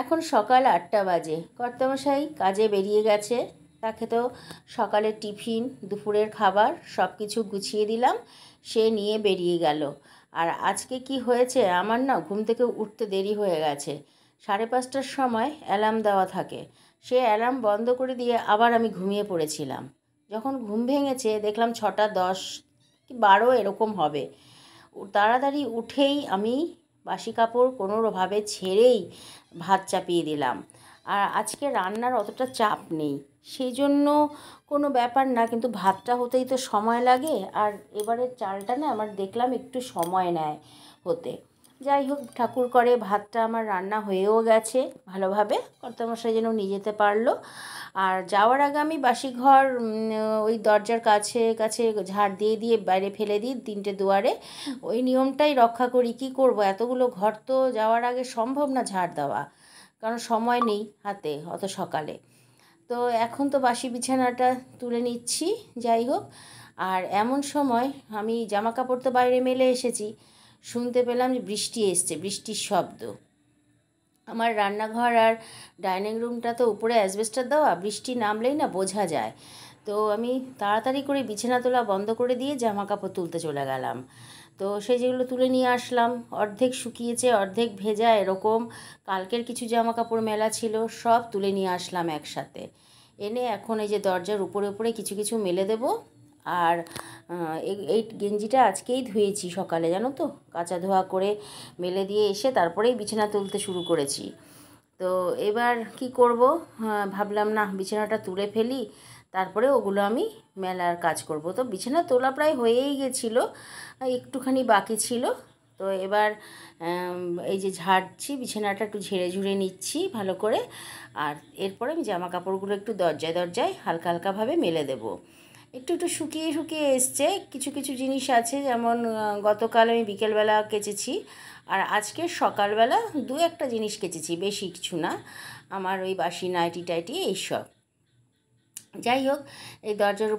এখন সকাল 8টা বাজে। কর্তামশাই কাজে বেরিয়ে গেছে। তাকে তো সকালের টিফিন, দুপুরের খাবার সব কিছু গুছিয়ে দিলাম, সে নিয়ে বেরিয়ে গেল। আর আজকে কি হয়েছে, আমার না ঘুম থেকে উঠতে দেরি হয়ে গেছে। 5:30টার সময় অ্যালার্ম দেওয়া থাকে, সে অ্যালার্ম বন্ধ করে দিয়ে আবার আমি ঘুমিয়ে পড়েছিলাম। যখন ঘুম ভেঙেছে দেখলাম 6টা 10 কি 12 এরকম হবে। তাড়াতাড়ি উঠেই আমি বাসি কাপড় কোনোভাবে ছেড়েই ভাত চাপিয়ে দিলাম। আর আজকে রান্নার অতটা চাপ নেই, সেই জন্য কোনো ব্যাপার না, কিন্তু ভাতটা হতেই তো সময় লাগে। আর এবারের চালটা না আমার দেখলাম একটু সময় নেয় হতে। যাই হোক, ঠাকুর করে ভাতটা আমার রান্না হয়েও গেছে ভালোভাবে, কর্তামশাই যেন নিয়ে যেতে পারলো। আর যাওয়ার আগে আমি বাসি ঘর ওই দরজার কাছে কাছে ঝাড় দিয়ে দিয়ে বাইরে ফেলে দিই 3টে দুয়ারে। ওই নিয়মটাই রক্ষা করি। কি করব, এতগুলো ঘর তো যাওয়ার আগে সম্ভব না ঝাড় দেওয়া, কারণ সময় নেই হাতে অত সকালে। তো এখন তো বাসি বিছানাটা তুলে নিচ্ছি। যাই হোক, আর এমন সময় আমি জামা কাপড় তো বাইরে মেলে এসেছি, শুনতে পেলাম যে বৃষ্টি এসছে, বৃষ্টির শব্দ। আমার রান্নাঘর আর ডাইনিং রুমটা তো উপরে অ্যাসবেস্টার দেওয়া, বৃষ্টি নামলেই না বোঝা যায়। তো আমি তাড়াতাড়ি করে বিছানা তোলা বন্ধ করে দিয়ে জামা কাপড় তুলতে চলে গেলাম। তো সেই যেগুলো তুলে নিয়ে আসলাম, অর্ধেক শুকিয়েছে অর্ধেক ভেজা এরকম। কালকের কিছু জামা কাপড় মেলা ছিল, সব তুলে নিয়ে আসলাম একসাথে। এনে এখন এই যে দরজার উপরে উপরে কিছু কিছু মেলে দেব। আর এই গেঞ্জিটা আজকেই ধুয়েছি সকালে, জানো তো, কাচা ধোয়া করে মেলে দিয়ে এসে তারপরেই বিছানা তুলতে শুরু করেছি। তো এবার কি করব, ভাবলাম না বিছানাটা তুলে ফেলি, তারপরে ওগুলো আমি মেলার কাজ করব। তো বিছানা তোলা প্রায় হয়েই গেছিলো, একটুখানি বাকি ছিল। তো এবার এই যে ঝাড়ছি, বিছানাটা একটু ঝেড়ে ঝুড়ে নিচ্ছি ভালো করে। আর এরপরে আমি জামা কাপড়গুলো একটু দরজায় দরজায় হালকা হালকাভাবে মেলে দেব। একটু একটু শুকিয়ে শুকিয়ে এসছে। কিছু কিছু জিনিস আছে, যেমন গতকাল আমি বিকেলবেলা কেচেছি, আর আজকে সকালবেলা 2-1টা জিনিস কেচেছি, বেশি কিছু না, আমার ওই বাসি নাইটি টাইটি এইসব। যাই হোক, এই দরজার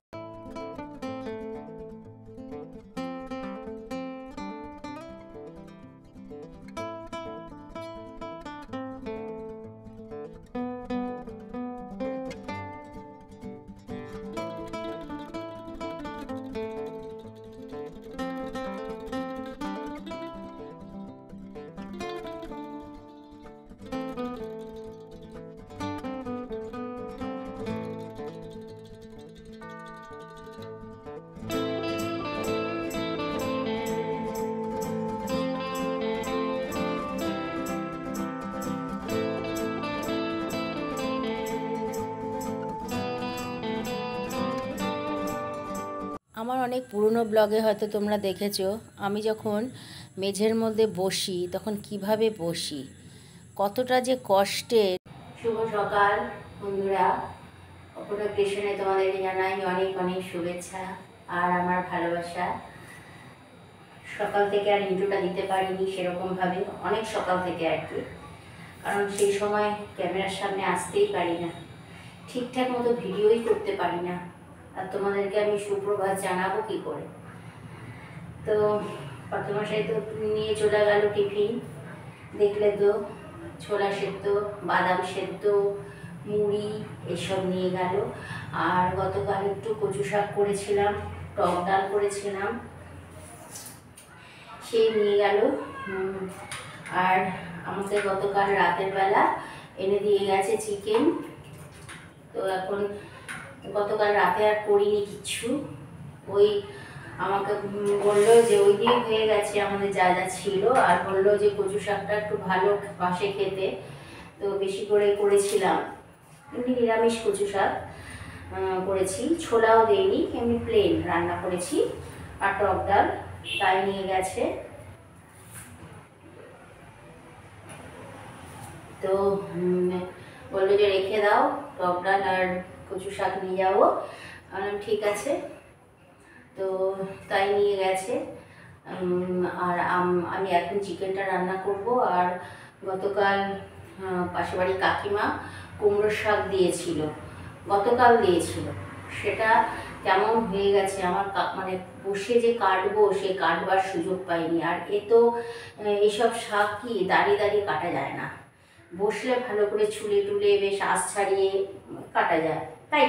আমার অনেক পুরনো ব্লগে হয়তো তোমরা দেখেছো, আমি যখন মেঝের মধ্যে বসি তখন কিভাবে বসি, কতটা যে কষ্টের। শুভ সকাল বন্ধুরা, অপূর্ব ক্রিয়েশনে তোমাদেরকে জানাই অনেক অনেক শুভেচ্ছা আর আমার ভালোবাসা। সকাল থেকে আর ইন্ট্রোটা দিতে পারিনি সেরকমভাবে, অনেক সকাল থেকে আর কি, কারণ সেই সময় ক্যামেরার সামনে আসতেই পারি না, ঠিকঠাক মতো ভিডিওই করতে পারি না। আর তোমাদেরকে আমি সুপ্রভাত জানাবো কি করে। তো কর্তামশাই তো নিয়ে চলে গেল টিফিন, দেখলে তো, ছোলা সেদ্ধ, বাদাম সেদ্ধ, মুড়ি এসব নিয়ে গেল। আর গতকাল একটু কচু শাক করেছিলাম, টক ডাল করেছিলাম, সেই নিয়ে গেল। আর আমাকে গতকাল রাতের বেলা এনে দিয়ে গেছে চিকেন। তো এখন গতকাল রাতে আর করিনি কিচ্ছু, ওই আমাকে বললো যে ওই দিয়ে হয়ে গেছে আমাদের যা যা ছিল, আর বললো যে কচু শাকটা একটু ভালো বাসে খেতে, তো বেশি করে করেছিলাম। এমনি নিরামিষ কচু শাক করেছি, ছোলাও দেইনি, এমনি প্লেন রান্না করেছি, আর টক ডাল তাই নিয়ে গেছে। তো বললো যে রেখে দাও, টক ডাল আর কচু শাক নিয়ে যাবো। ঠিক আছে, তো তাই নিয়ে গেছে। আর আমি এখন চিকেনটা রান্না করব। আর গতকাল পাশের বাড়ির কাকিমা কুমড়োর শাক দিয়েছিল, গতকাল দিয়েছিল, সেটা কেমন হয়ে গেছে আমার, মানে বসে যে কাটবো সে কাটবার সুযোগ পাইনি। আর এ তো এইসব শাক কি দাঁড়িয়ে দাঁড়িয়ে কাটা যায় না, বসলে ভালো করে ছুলে টুলে বেশ আঁশ ছাড়িয়ে কাটা যায়, তাই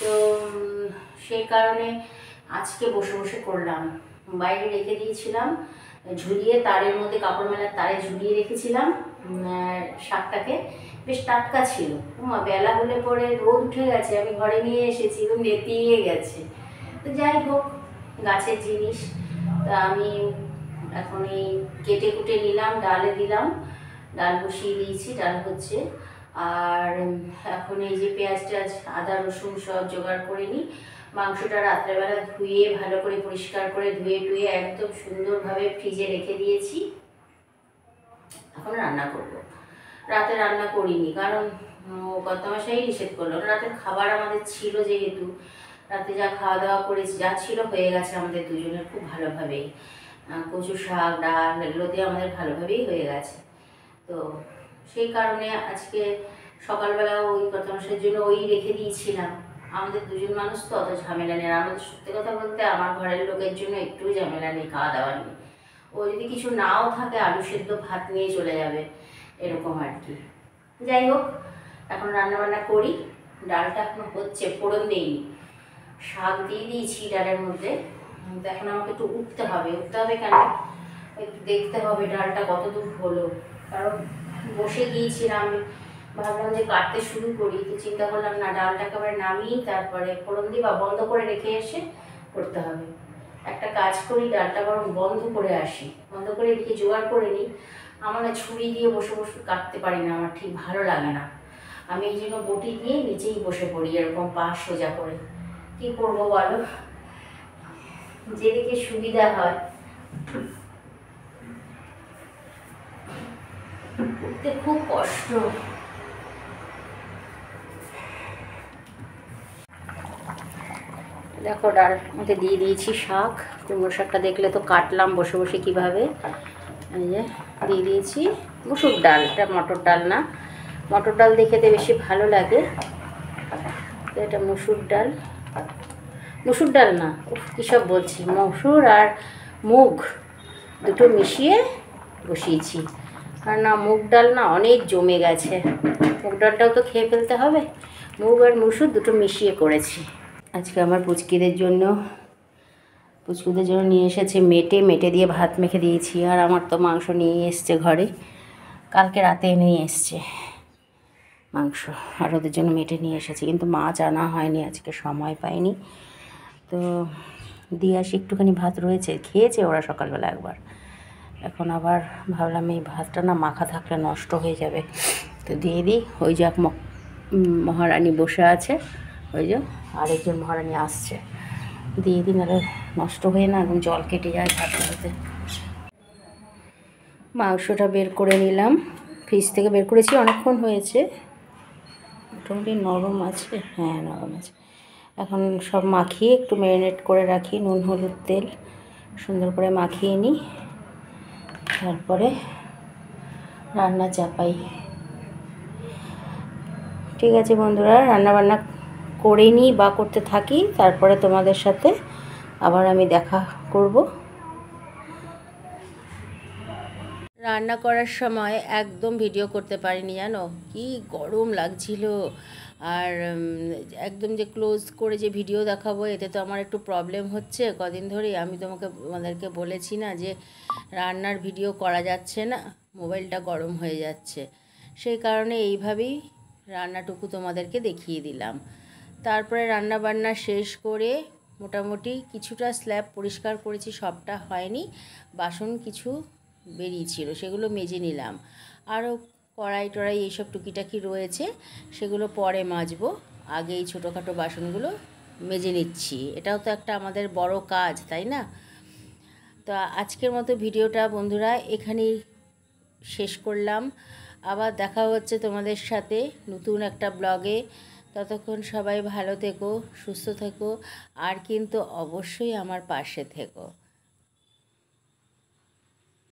তো সেই কারণে আজকে বসে বসে করলাম। বাইরে রেখে দিয়েছিলাম ঝুলিয়ে, তারের মধ্যে কাপড় মেলার তারে ঝুলিয়ে রেখেছিলাম শাকটাকে, বেশ টাটকা ছিল। বেলা হলে পরে রোদ উঠে গেছে, আমি ঘরে নিয়ে এসেছি, এবং নেতিয়ে গেছে। তো যাই হোক, গাছের জিনিস। তা আমি এখন এই কেটে কুটে নিলাম, ডালে দিলাম, ডাল বসিয়ে দিয়েছি, ডাল হচ্ছে। আর এখন এই যে পেঁয়াজ টেয়াজ আদা রসুন সব জোগাড় করে নিই। মাংসটা রাত্রেবেলা ধুয়ে ভালো করে পরিষ্কার করে ধুয়ে টুয়ে একদম সুন্দরভাবে ফ্রিজে রেখে দিয়েছি। এখন রান্না করব। রাতে রান্না করিনি, কারণ কর্তামশাই নিষেধ করলো। রাতের খাবার আমাদের ছিল, যেহেতু রাতে যা খাওয়া দাওয়া করেছি, যা ছিল হয়ে গেছে আমাদের দুজনের খুব ভালোভাবেই। কচু শাক ডাল এগুলোতে আমাদের ভালোভাবেই হয়ে গেছে। তো সেই কারণে আজকে সকালবেলা ওই কর্তামশাইয়ের জন্য ওই রেখে দিয়েছিলাম। আমাদের দুজন মানুষ তো অত ঝামেলা নেই। আমাদের সত্যি কথা বলতে আমার ঘরের লোকের জন্য একটু ঝামেলা নেই খাওয়া দাওয়া নিয়ে। ও যদি কিছু নাও থাকে আলু সেদ্ধ ভাত নিয়ে চলে যাবে, এরকম আর কি। যাই হোক, এখন রান্নাবান্না করি। ডালটা এখন হচ্ছে, ফোড়ন দিইনি, শাক দিয়ে দিয়েছি ডালের মধ্যে। তো এখন আমাকে একটু উঠতে হবে কেন, একটু দেখতে হবে ডালটা কত দূর হলো। কারণ বসে গিয়েছিলাম, আমি ভাবলাম যে কাটতে শুরু করি, তো চিন্তা করলাম না, ডালটা একেবারে নামিয়ে তারপরে ফোড়ন দিয়ে বা বন্ধ করে রেখে এসে করতে হবে। একটা কাজ করি, ডালটা বরং বন্ধ করে আসি, বন্ধ করে এদিকে জোগাড় করে নিই। আমার ছুরি দিয়ে বসে বসে কাটতে পারি না, আমার ঠিক ভালো লাগে না। আমি এই জন্য বটি দিয়ে নিচেই বসে পড়ি, এরকম পা সোজা করে। কী করবো বলো, যেদিকে সুবিধা হয়। উঠতে খুব কষ্ট। দেখো ডাল মধ্যে দিয়ে দিয়েছি শাক, কুমড়ো শাকটা দেখলে তো কাটলাম বসে বসে কীভাবে। এই যে দিয়ে দিয়েছি মুসুর ডাল, এটা মটর ডাল না, মটর ডাল দেখে বেশি ভালো লাগে। তো এটা মুসুর ডাল, মুসুর ডাল না, কী সব বলছি, মসুর আর মুগ দুটো মিশিয়ে বসিয়েছি। আর না, মুগ ডাল না অনেক জমে গেছে, মুগ ডালটাও তো খেয়ে ফেলতে হবে। মুগ আর মুসুর দুটো মিশিয়ে করেছি। আজকে আমার পুচকিদের জন্য নিয়ে এসেছে মেটে দিয়ে ভাত মেখে দিয়েছি। আর আমার তো মাংস নিয়ে এসছে ঘরে, কালকে রাতে নিয়ে এসছে মাংস, আর ওদের জন্য মেটে নিয়ে এসেছি। কিন্তু মাছ আনা হয়নি, আজকে সময় পাইনি। তো দিয়ে আসি, একটুখানি ভাত রয়েছে, খেয়েছে ওরা সকালবেলা একবার। এখন আবার ভাবলাম এই ভাতটা না মাখা থাকলে নষ্ট হয়ে যাবে, তো দিয়ে দিই। ওই যে এক মহারানী বসে আছে, ওই যে আরেকজন মহারানী আসছে, দিয়ে দিই, নাহলে নষ্ট হয়ে না একদম জল কেটে যায় ভাতটাতে। মাংসটা বের করে নিলাম, ফ্রিজ থেকে বের করেছি, অনেকক্ষণ হয়েছে, মোটামুটি নরম আছে, হ্যাঁ নরম আছে। এখন সব মাখিয়ে একটু ম্যারিনেট করে রাখি, নুন হলুদ তেল সুন্দর করে মাখিয়ে নিই, তারপরে রান্না চাপাই। ঠিক আছে বন্ধুরা, রান্নাবান্না করে নিই বা করতে থাকি, তারপরে তোমাদের সাথে আবার আমি দেখা করব। রান্না করার সময় একদম ভিডিও করতে পারিনি, জানো কি গরম লাগছিল। আর একদম যে ক্লোজ করে যে ভিডিও দেখাবো, এতে তো আমার একটু প্রবলেম হচ্ছে কদিন ধরেই। আমি তোমাদেরকে বলেছি না যে রান্নার ভিডিও করা যাচ্ছে না, মোবাইলটা গরম হয়ে যাচ্ছে। সেই কারণে এইভাবেই রান্নাটুকু তোমাদেরকে দেখিয়ে দিলাম। তারপরে রান্না বান্না শেষ করে মোটামুটি কিছুটা স্ল্যাব পরিষ্কার করেছি, সবটা হয়নি, বাসন কিছু বেরিয়েছিল, সেগুলো মেজে নিলাম। আরও কড়াই টড়াই এইসব টুকিটাকি রয়েছে, সেগুলো পরে মাজবো। আগে এই ছোটোখাটো বাসনগুলো মেজে নিচ্ছি, এটাও তো একটা আমাদের বড় কাজ, তাই না? তো আজকের মতো ভিডিওটা বন্ধুরা এখানেই শেষ করলাম। আবার দেখা হচ্ছে তোমাদের সাথে নতুন একটা ব্লগে। ততক্ষণ সবাই ভালো থেকো, সুস্থ থেকো, আর কিন্তু অবশ্যই আমার পাশে থেকো।